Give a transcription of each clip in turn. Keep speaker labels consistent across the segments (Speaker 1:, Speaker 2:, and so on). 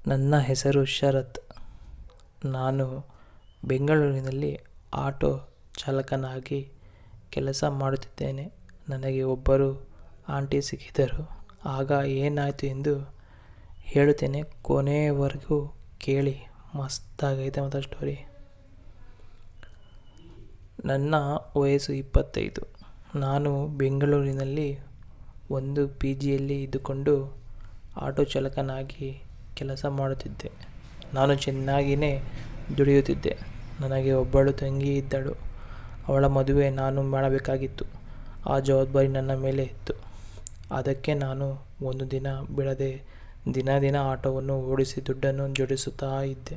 Speaker 1: ನನ್ನ ಹೆಸರು ಶರತ್. ನಾನು ಬೆಂಗಳೂರಿನಲ್ಲಿ ಆಟೋ ಚಾಲಕನಾಗಿ ಕೆಲಸ ಮಾಡುತ್ತಿದ್ದೇನೆ. ನನಗೆ ಒಬ್ಬರು ಆಂಟಿ ಸಿಕ್ಕಿದರು. ಆಗ ಏನಾಯಿತು ಎಂದು ಹೇಳುತ್ತೇನೆ, ಕೊನೆಯವರೆಗೂ ಕೇಳಿ. ಮಸ್ತಾಗೈತೆ ಮತ್ತು ಸ್ಟೋರಿ. ನನ್ನ ವಯಸ್ಸು 25. ನಾನು ಬೆಂಗಳೂರಿನಲ್ಲಿ ಒಂದು ಪಿಜಿಯಲ್ಲಿ ಇದ್ದುಕೊಂಡು ಆಟೋ ಚಾಲಕನಾಗಿ ಕೆಲಸ ಮಾಡುತ್ತಿದ್ದೆ. ನಾನು ಚೆನ್ನಾಗಿಯೇ ದುಡಿಯುತ್ತಿದ್ದೆ. ನನಗೆ ಒಬ್ಬಳು ತಂಗಿ ಇದ್ದಳು. ಅವಳ ಮದುವೆ ನಾನು ಮಾಡಬೇಕಾಗಿತ್ತು. ಆ ಜವಾಬ್ದಾರಿ ನನ್ನ ಮೇಲೆ ಇತ್ತು. ಅದಕ್ಕೆ ನಾನು ಒಂದು ದಿನ ಬಿಡದೆ ದಿನ ಆಟೋವನ್ನು ಓಡಿಸಿ ದುಡ್ಡನ್ನು ಜೋಡಿಸುತ್ತಾ ಇದ್ದೆ.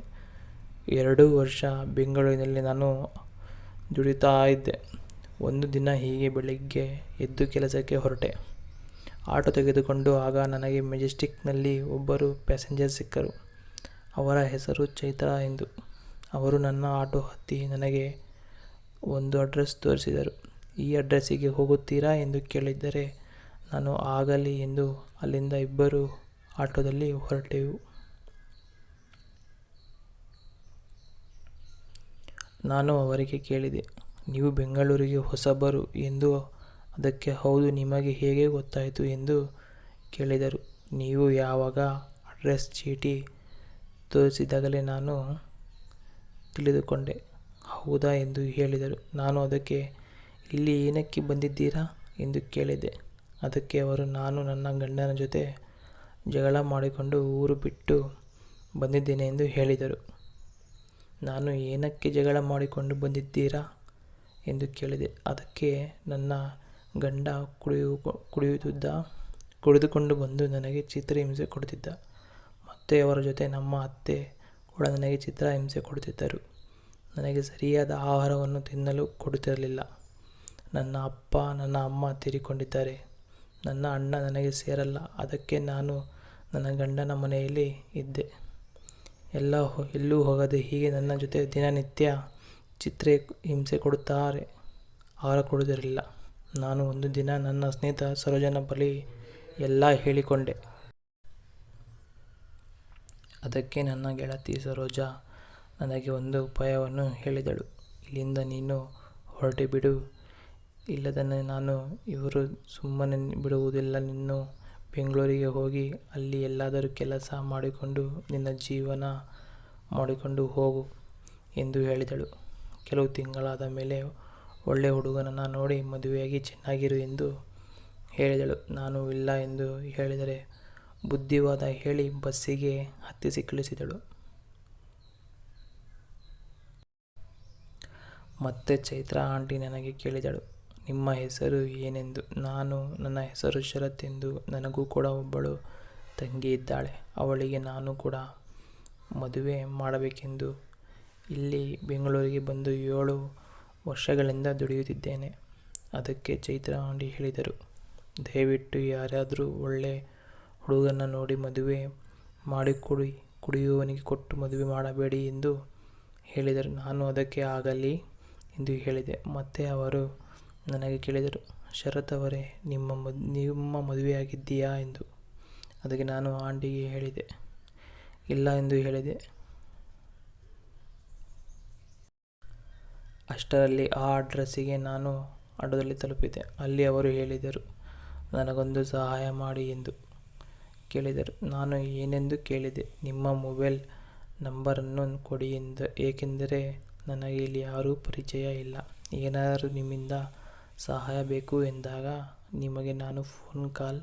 Speaker 1: 2 ವರ್ಷ ಬೆಂಗಳೂರಿನಲ್ಲಿ ನಾನು ದುಡಿಯುತ್ತಾ ಇದ್ದೆ. ಒಂದು ದಿನ ಹೀಗೆ ಬೆಳಿಗ್ಗೆ ಎದ್ದು ಕೆಲಸಕ್ಕೆ ಹೊರಟೆ. ಆಟೋ ತೆಗೆದುಕೊಂಡು. ಆಗ ನನಗೆ ಮೆಜೆಸ್ಟಿಕ್ನಲ್ಲಿ ಒಬ್ಬರು ಪ್ಯಾಸೆಂಜರ್ ಸಿಕ್ಕರು. ಅವರ ಹೆಸರು ಚೈತ್ರಾ ಎಂದು. ಅವರು ನನ್ನ ಆಟೋ ಹತ್ತಿ ನನಗೆ ಒಂದು ಅಡ್ರೆಸ್ ತೋರಿಸಿದರು. ಈ ಅಡ್ರೆಸ್ಸಿಗೆ ಹೋಗುತ್ತೀರಾ ಎಂದು ಕೇಳಿದರೆ ನಾನು ಆಗಲಿ ಎಂದು ಅಲ್ಲಿಂದ ಇಬ್ಬರು ಆಟೋದಲ್ಲಿ ಹೊರಟೆವು. ನಾನು ಅವರಿಗೆ ಕೇಳಿದೆ, ನೀವು ಬೆಂಗಳೂರಿಗೆ ಹೊಸಬರು ಎಂದು. ಅದಕ್ಕೆ ಹೌದು, ನಿಮಗೆ ಹೇಗೆ ಗೊತ್ತಾಯಿತು ಎಂದು ಕೇಳಿದರು. ನೀವು ಯಾವಾಗ ಅಡ್ರೆಸ್ ಚೀಟಿ ತೋರಿಸಿದಾಗಲೇ ನಾನು ತಿಳಿದುಕೊಂಡೆ. ಹೌದಾ ಎಂದು ಹೇಳಿದರು. ನಾನು ಅದಕ್ಕೆ ಇಲ್ಲಿ ಏನಕ್ಕೆ ಬಂದಿದ್ದೀರಾ ಎಂದು ಕೇಳಿದೆ. ಅದಕ್ಕೆ ಅವರು, ನಾನು ನನ್ನ ಗಂಡನ ಜೊತೆ ಜಗಳ ಮಾಡಿಕೊಂಡು ಊರು ಬಿಟ್ಟು ಬಂದಿದ್ದೇನೆ ಎಂದು ಹೇಳಿದರು. ನಾನು ಏನಕ್ಕೆ ಜಗಳ ಮಾಡಿಕೊಂಡು ಬಂದಿದ್ದೀರಾ ಎಂದು ಕೇಳಿದೆ. ಅದಕ್ಕೆ ನನ್ನ ಗಂಡ ಕುಡಿದುಕೊಂಡು ಬಂದು ನನಗೆ ಚಿತ್ರಹಿಂಸೆ ಕೊಡುತ್ತಿದ್ದ. ಮತ್ತು ಅವರ ಜೊತೆ ನಮ್ಮ ಅತ್ತೆ ಕೂಡ ನನಗೆ ಚಿತ್ರಹಿಂಸೆ ಕೊಡುತ್ತಿದ್ದರು. ನನಗೆ ಸರಿಯಾದ ಆಹಾರವನ್ನು ತಿನ್ನಲು ಕೊಡುತ್ತಿರಲಿಲ್ಲ. ನನ್ನ ಅಪ್ಪ ನನ್ನ ಅಮ್ಮ ತೀರಿಕೊಂಡಿದ್ದಾರೆ. ನನ್ನ ಅಣ್ಣ ನನಗೆ ಸೇರಲ್ಲ. ಅದಕ್ಕೆ ನಾನು ನನ್ನ ಗಂಡನ ಮನೆಯಲ್ಲಿ ಇದ್ದೆ. ಎಲ್ಲೂ ಹೋಗದೆ ಹೀಗೆ ನನ್ನ ಜೊತೆ ದಿನನಿತ್ಯ ಚಿತ್ರಹಿಂಸೆ ಕೊಡುತ್ತಾರೆ. ಆಹಾರ ಕೊಡುವುದಿರಲಿಲ್ಲ. ನಾನು ಒಂದು ದಿನ ನನ್ನ ಸ್ನೇಹಿತ ಸರೋಜನ ಬಳಿ ಎಲ್ಲ ಹೇಳಿಕೊಂಡೆ. ಅದಕ್ಕೆ ನನ್ನ ಗೆಳತಿ ಸರೋಜ ನನಗೆ ಒಂದು ಉಪಾಯವನ್ನು ಹೇಳಿದಳು. ಇಲ್ಲಿಂದ ನೀನು ಹೊರಟುಬಿಡು. ಇಲ್ಲದನ್ನು ನಾನು ಇವರು ಸುಮ್ಮನೆ ಬಿಡುವುದಿಲ್ಲ. ನೀನು ಬೆಂಗಳೂರಿಗೆ ಹೋಗಿ ಅಲ್ಲಿ ಎಲ್ಲಾದರೂ ಕೆಲಸ ಮಾಡಿಕೊಂಡು ನಿನ್ನ ಜೀವನ ಮಾಡಿಕೊಂಡು ಹೋಗು ಎಂದು ಹೇಳಿದಳು. ಕೆಲವು ತಿಂಗಳಾದ ಮೇಲೆ ಒಳ್ಳೆಯ ಹುಡುಗನನ್ನು ನೋಡಿ ಮದುವೆಯಾಗಿ ಚೆನ್ನಾಗಿರು ಎಂದು ಹೇಳಿದಳು. ನಾನು ಇಲ್ಲ ಎಂದು ಹೇಳಿದರೆ ಬುದ್ಧಿವಾದ ಹೇಳಿ ಬಸ್ಸಿಗೆ ಹತ್ತಿಸಿ ಕಳಿಸಿದಳು. ಮತ್ತೆ ಚೈತ್ರಾ ಆಂಟಿ ನನಗೆ ಕೇಳಿದಳು, ನಿಮ್ಮ ಹೆಸರು ಏನೆಂದು. ನನ್ನ ಹೆಸರು ಶರತ್ ಎಂದು. ನನಗೂ ಕೂಡ ಒಬ್ಬಳು ತಂಗಿ ಇದ್ದಾಳೆ. ಅವಳಿಗೆ ನಾನು ಕೂಡ ಮದುವೆ ಮಾಡಬೇಕೆಂದು ಇಲ್ಲಿ ಬೆಂಗಳೂರಿಗೆ ಬಂದು 7 ವರ್ಷಗಳಿಂದ ದುಡಿಯುತ್ತಿದ್ದೇನೆ. ಅದಕ್ಕೆ ಚೈತ್ರಾ ಆಂಟಿ ಹೇಳಿದರು, ದಯವಿಟ್ಟು ಯಾರಾದರೂ ಒಳ್ಳೆ ಹುಡುಗನ ನೋಡಿ ಮದುವೆ ಮಾಡಿಕೊಡಿ. ಕುಡಿಯುವವನಿಗೆ ಕೊಟ್ಟು ಮದುವೆ ಮಾಡಬೇಡಿ ಎಂದು ಹೇಳಿದರು. ನಾನು ಅದಕ್ಕೆ ಆಗಲಿ ಎಂದು ಹೇಳಿದೆ. ಮತ್ತೆ ಅವರು ನನಗೆ ಕೇಳಿದರು, ಶರತ್ ಅವರೇ, ನಿಮ್ಮ ಮದುವೆಯಾಗಿದೆಯಾ ಎಂದು. ಅದಕ್ಕೆ ನಾನು ಆಂಟಿಗೆ ಹೇಳಿದೆ, ಇಲ್ಲ ಎಂದು ಹೇಳಿದೆ. ಅಷ್ಟರಲ್ಲಿ ಆ ಅಡ್ರೆಸ್ಸಿಗೆ ನಾನು ಆಟೋದಲ್ಲಿ ತಲುಪಿದೆ. ಅಲ್ಲಿ ಅವರು ಹೇಳಿದರು, ನನಗೊಂದು ಸಹಾಯ ಮಾಡಿ ಎಂದು ಕೇಳಿದರು. ನಾನು ಏನೆಂದು ಕೇಳಿದೆ. ನಿಮ್ಮ ಮೊಬೈಲ್ ನಂಬರನ್ನು ಕೊಡಿ ಏಕೆಂದರೆ ನನಗೆ ಇಲ್ಲಿ ಯಾರೂ ಪರಿಚಯ ಇಲ್ಲ. ಏನಾದರೂ ನಿಮ್ಮಿಂದ ಸಹಾಯ ಬೇಕು ಎಂದಾಗ ನಿಮಗೆ ನಾನು ಫೋನ್ ಕಾಲ್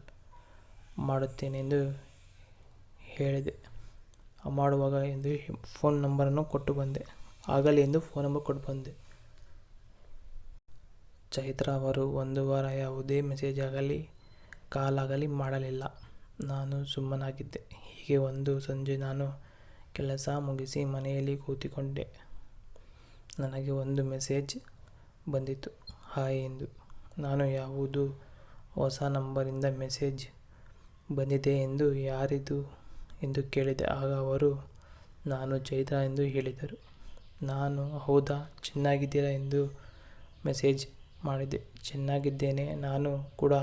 Speaker 1: ಮಾಡುತ್ತೇನೆ ಎಂದು ಹೇಳಿದೆ. ಮಾಡುವಾಗ ಎಂದು ಫೋನ್ ನಂಬರನ್ನು ಕೊಟ್ಟು ಬಂದೆ. ಆಗಲಿ ಎಂದು ಫೋನ್ ನಂಬರ್ ಕೊಟ್ಟು ಬಂದೆ. ಚೈತ್ರಾ ಅವರು 1 ವಾರ ಯಾವುದೇ ಮೆಸೇಜ್ ಆಗಲಿ ಕಾಲ್ ಆಗಲಿ ಮಾಡಲಿಲ್ಲ. ನಾನು ಸುಮ್ಮನಾಗಿದ್ದೆ. ಹೀಗೆ ಒಂದು ಸಂಜೆ ನಾನು ಕೆಲಸ ಮುಗಿಸಿ ಮನೆಯಲ್ಲಿ ಕೂತಿಕೊಂಡೆ. ನನಗೆ ಒಂದು ಮೆಸೇಜ್ ಬಂದಿತು, ಹಾಯ್ ಎಂದು. ನಾನು ಯಾವುದೋ ಹೊಸ ನಂಬರಿಂದ ಮೆಸೇಜ್ ಬಂದಿದೆ ಎಂದು. ಯಾರಿದು ಎಂದು ಕೇಳಿದೆ. ಆಗ ಅವರು, ನಾನು ಚೈತ್ರಾ ಎಂದು ಹೇಳಿದರು. ನಾನು ಹೌದಾ, ಚೆನ್ನಾಗಿದ್ದೀರಾ ಎಂದು ಮೆಸೇಜ್ ಮಾಡಿದೆ. ಚೆನ್ನಾಗಿದ್ದೇನೆ, ನಾನು ಕೂಡ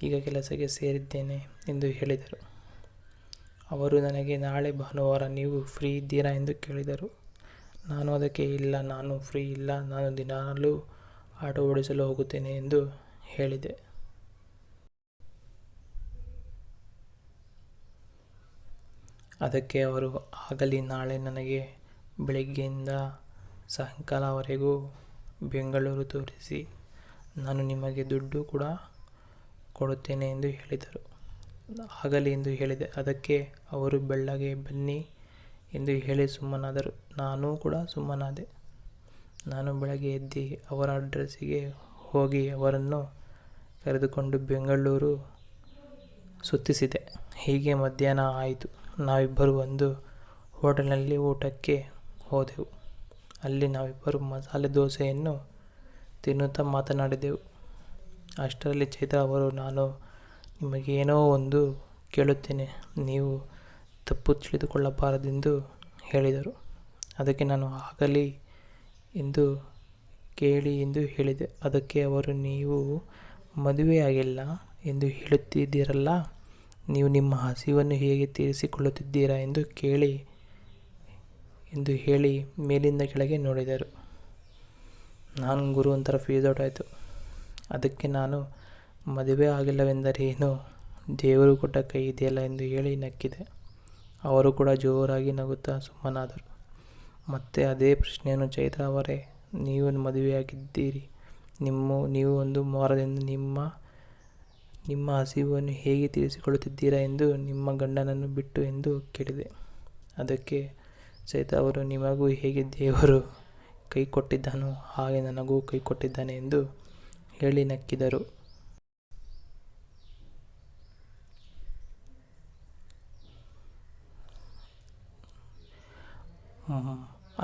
Speaker 1: ಈಗ ಕೆಲಸಕ್ಕೆ ಸೇರಿದ್ದೇನೆ ಎಂದು ಹೇಳಿದರು. ಅವರು ನನಗೆ ನಾಳೆ ಭಾನುವಾರ ನೀವು ಫ್ರೀ ಇದ್ದೀರಾ ಎಂದು ಕೇಳಿದರು. ನಾನು ಅದಕ್ಕೆ ಇಲ್ಲ, ನಾನು ಫ್ರೀ ಇಲ್ಲ, ನಾನು ದಿನಾಲೂ ಆಟೋ ಓಡಿಸಲು ಹೋಗುತ್ತೇನೆ ಎಂದು ಹೇಳಿದೆ. ಅದಕ್ಕೆ ಅವರು, ಆಗಲಿ, ನಾಳೆ ನನಗೆ ಬೆಳಿಗ್ಗೆಯಿಂದ ಸಾಯಂಕಾಲವರೆಗೂ ಬೆಂಗಳೂರು ತೋರಿಸಿ, ನಾನು ನಿಮಗೆ ದುಡ್ಡು ಕೂಡ ಕೊಡುತ್ತೇನೆ ಎಂದು ಹೇಳಿದರು. ಆಗಲಿ ಎಂದು ಹೇಳಿದೆ. ಅದಕ್ಕೆ ಅವರು ಬೆಳ್ಳಗೆ ಬನ್ನಿ ಎಂದು ಹೇಳಿ ಸುಮ್ಮನಾದರು. ನಾನೂ ಕೂಡ ಸುಮ್ಮನಾದೆ. ನಾನು ಬೆಳಗ್ಗೆ ಎದ್ದು ಅವರ ಅಡ್ರೆಸ್ಸಿಗೆ ಹೋಗಿ ಅವರನ್ನು ಕರೆದುಕೊಂಡು ಬೆಂಗಳೂರು ಸುತ್ತಿಸಿದೆ. ಹೀಗೆ ಮಧ್ಯಾಹ್ನ ಆಯಿತು. ನಾವಿಬ್ಬರು ಒಂದು ಹೋಟೆಲ್ನಲ್ಲಿ ಊಟಕ್ಕೆ ಹೋದೆವು. ಅಲ್ಲಿ ನಾವಿಬ್ಬರು ಮಸಾಲೆ ದೋಸೆಯನ್ನು ತಿನ್ನುತ್ತಾ ಮಾತನಾಡಿದೆವು. ಅಷ್ಟರಲ್ಲಿ ಚೈತ್ರ ಅವರು, ನಾನು ನಿಮಗೇನೋ ಒಂದು ಕೇಳುತ್ತೇನೆ, ನೀವು ತಪ್ಪು ತಿಳಿದುಕೊಳ್ಳಬಾರದೆಂದು ಹೇಳಿದರು. ಅದಕ್ಕೆ ನಾನು ಆಗಲಿ ಎಂದು ಕೇಳಿ ಎಂದು ಹೇಳಿದೆ. ಅದಕ್ಕೆ ಅವರು, ನೀವು ಮದುವೆಯಾಗಿಲ್ಲ ಎಂದು ಹೇಳುತ್ತಿದ್ದೀರಲ್ಲ, ನೀವು ನಿಮ್ಮ ಹಸಿವನ್ನು ಹೇಗೆ ತೀರಿಸಿಕೊಳ್ಳುತ್ತಿದ್ದೀರಾ ಎಂದು ಹೇಳಿ ಮೇಲಿಂದ ಕೆಳಗೆ ನೋಡಿದರು. ನಾನು ಗುರು ಒಂಥರ ಫೀಸ್ ಔಟ್ ಆಯಿತು. ಅದಕ್ಕೆ ನಾನು, ಮದುವೆ ಆಗಿಲ್ಲವೆಂದರೇನು, ದೇವರು ಕೊಟ್ಟ ಕೈ ಇದೆಯಲ್ಲ ಎಂದು ಹೇಳಿ ನಕ್ಕಿದೆ. ಅವರು ಕೂಡ ಜೋರಾಗಿ ನಗುತ್ತಾ ಸುಮ್ಮನಾದರು. ಮತ್ತೆ ಅದೇ ಪ್ರಶ್ನೆಯನ್ನು, ಚೈತ್ರ ಅವರೇ, ನೀವು ಮದುವೆಯಾಗಿದ್ದೀರಿ, ನೀವು ಒಂದು ವಾರದಿಂದ ನಿಮ್ಮ ಹಸಿವನ್ನು ಹೇಗೆ ತೀರಿಸಿಕೊಳ್ಳುತ್ತಿದ್ದೀರಾ ಎಂದು ನಿಮ್ಮ ಗಂಡನನ್ನು ಬಿಟ್ಟು ಎಂದು ಕೇಳಿದೆ. ಅದಕ್ಕೆ ಚೈತ್ರ ಅವರು, ನಿಮಗೂ ಹೇಗೆ ದೇವರು ಕೈ ಕೊಟ್ಟಿದ್ದಾನೋ ಹಾಗೆ ನನಗೂ ಕೈ ಕೊಟ್ಟಿದ್ದಾನೆ ಎಂದು ಹೇಳಿ ನಕ್ಕಿದರು.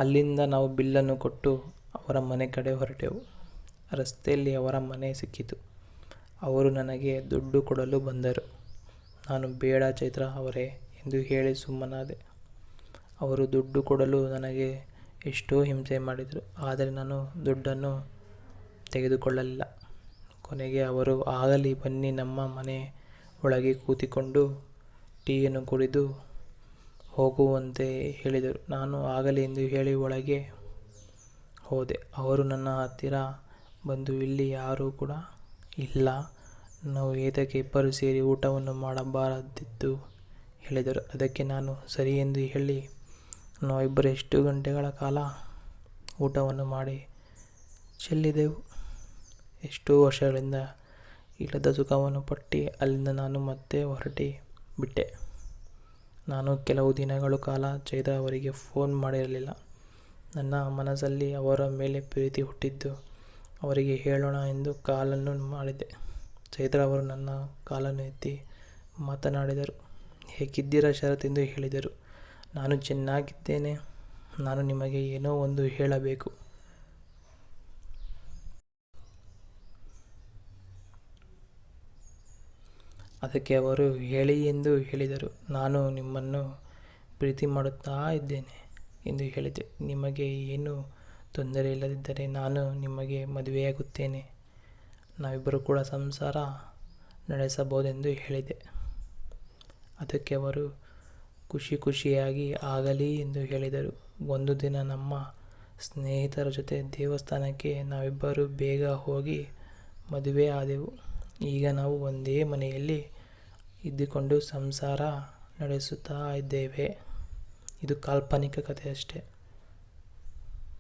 Speaker 1: ಅಲ್ಲಿಂದ ನಾವು ಬಿಲ್ಲನ್ನು ಕೊಟ್ಟು ಅವರ ಮನೆ ಕಡೆ ಹೊರಟೆವು. ರಸ್ತೆಯಲ್ಲಿ ಅವರ ಮನೆ ಸಿಕ್ಕಿತು. ಅವರು ನನಗೆ ದುಡ್ಡು ಕೊಡಲು ಬಂದರು. ನಾನು, ಬೇಡ ಚೈತ್ರ ಅವರೇ ಎಂದು ಹೇಳಿ ಸುಮ್ಮನಾದೆ. ಅವರು ದುಡ್ಡು ಕೊಡಲು ನನಗೆ ಎಷ್ಟೋ ಹಿಂಸೆ ಮಾಡಿದರು. ಆದರೆ ನಾನು ದುಡ್ಡನ್ನು ತೆಗೆದುಕೊಳ್ಳಲಿಲ್ಲ. ಕೊನೆಗೆ ಅವರು, ಆಗಲಿ ಬನ್ನಿ, ನಮ್ಮ ಮನೆ ಒಳಗೆ ಕೂತಿಕೊಂಡು ಟೀಯನ್ನು ಕುಡಿದು ಹೋಗುವಂತೆ ಹೇಳಿದರು. ನಾನು ಆಗಲಿ ಎಂದು ಹೇಳಿ ಒಳಗೆ ಹೋದೆ. ಅವರು ನನ್ನ ಹತ್ತಿರ ಬಂದು, ಇಲ್ಲಿ ಯಾರೂ ಕೂಡ ಇಲ್ಲ, ನಾವು ಏತಕ್ಕೆ ಇಬ್ಬರು ಸೇರಿ ಊಟವನ್ನು ಮಾಡಬಾರದೆಂದು ಹೇಳಿದರು. ಅದಕ್ಕೆ ನಾನು ಸರಿ ಎಂದು ಹೇಳಿ ನಾವಿಬ್ಬರು ಎಷ್ಟು ಗಂಟೆಗಳ ಕಾಲ ಊಟವನ್ನು ಮಾಡಿ ಚೆಲ್ಲಿದೆವು. ಎಷ್ಟೋ ವರ್ಷಗಳಿಂದ ಇಲ್ಲದ ಸುಖವನ್ನು ಪಟ್ಟು ಅಲ್ಲಿಂದ ನಾನು ಮತ್ತೆ ಹೊರಟು ಬಿಟ್ಟೆ. ನಾನು ಕೆಲವು ದಿನಗಳ ಕಾಲ ಚೈತ್ರ ಅವರಿಗೆ ಫೋನ್ ಮಾಡಿರಲಿಲ್ಲ. ನನ್ನ ಮನಸ್ಸಲ್ಲಿ ಅವರ ಮೇಲೆ ಪ್ರೀತಿ ಹುಟ್ಟಿದ್ದು ಅವರಿಗೆ ಹೇಳೋಣ ಎಂದು ಕಾಲನ್ನು ಮಾಡಿದೆ. ಚೈತ್ರ ಅವರು ನನ್ನ ಕಾಲನ್ನು ಎತ್ತಿ ಮಾತನಾಡಿದರು. ಹೇಗಿದ್ದೀರಾ ಶರತ್ ಎಂದು ಹೇಳಿದರು. ನಾನು ಚೆನ್ನಾಗಿದ್ದೇನೆ. ನಾನು ನಿಮಗೆ ಏನೋ ಒಂದು ಹೇಳಬೇಕು. ಅದಕ್ಕೆ ಅವರು, ಹೇಳಿ ಎಂದು ಹೇಳಿದರು. ನಾನು ನಿಮ್ಮನ್ನು ಪ್ರೀತಿ ಮಾಡುತ್ತಾ ಇದ್ದೇನೆ ಎಂದು ಹೇಳಿದೆ. ನಿಮಗೆ ಏನೂ ತೊಂದರೆ ಇಲ್ಲದಿದ್ದರೆ ನಾನು ನಿಮಗೆ ಮದುವೆಯಾಗುತ್ತೇನೆ. ನಾವಿಬ್ಬರು ಕೂಡ ಸಂಸಾರ ನಡೆಸಬಹುದೆಂದು ಹೇಳಿದೆ. ಅದಕ್ಕೆ ಅವರು ಖುಷಿಯಾಗಿ ಆಗಲಿ ಎಂದು ಹೇಳಿದರು. ಒಂದು ದಿನ ನಮ್ಮ ಸ್ನೇಹಿತರ ಜೊತೆ ದೇವಸ್ಥಾನಕ್ಕೆ ನಾವಿಬ್ಬರು ಬೇಗ ಹೋಗಿ ಮದುವೆ ಆದೆವು. ಈಗ ನಾವು ಒಂದೇ ಮನೆಯಲ್ಲಿ ಇದ್ದುಕೊಂಡು ಸಂಸಾರ ನಡೆಸುತ್ತಾ ಇದ್ದೇವೆ. ಇದು ಕಾಲ್ಪನಿಕ ಕಥೆ ಅಷ್ಟೇ.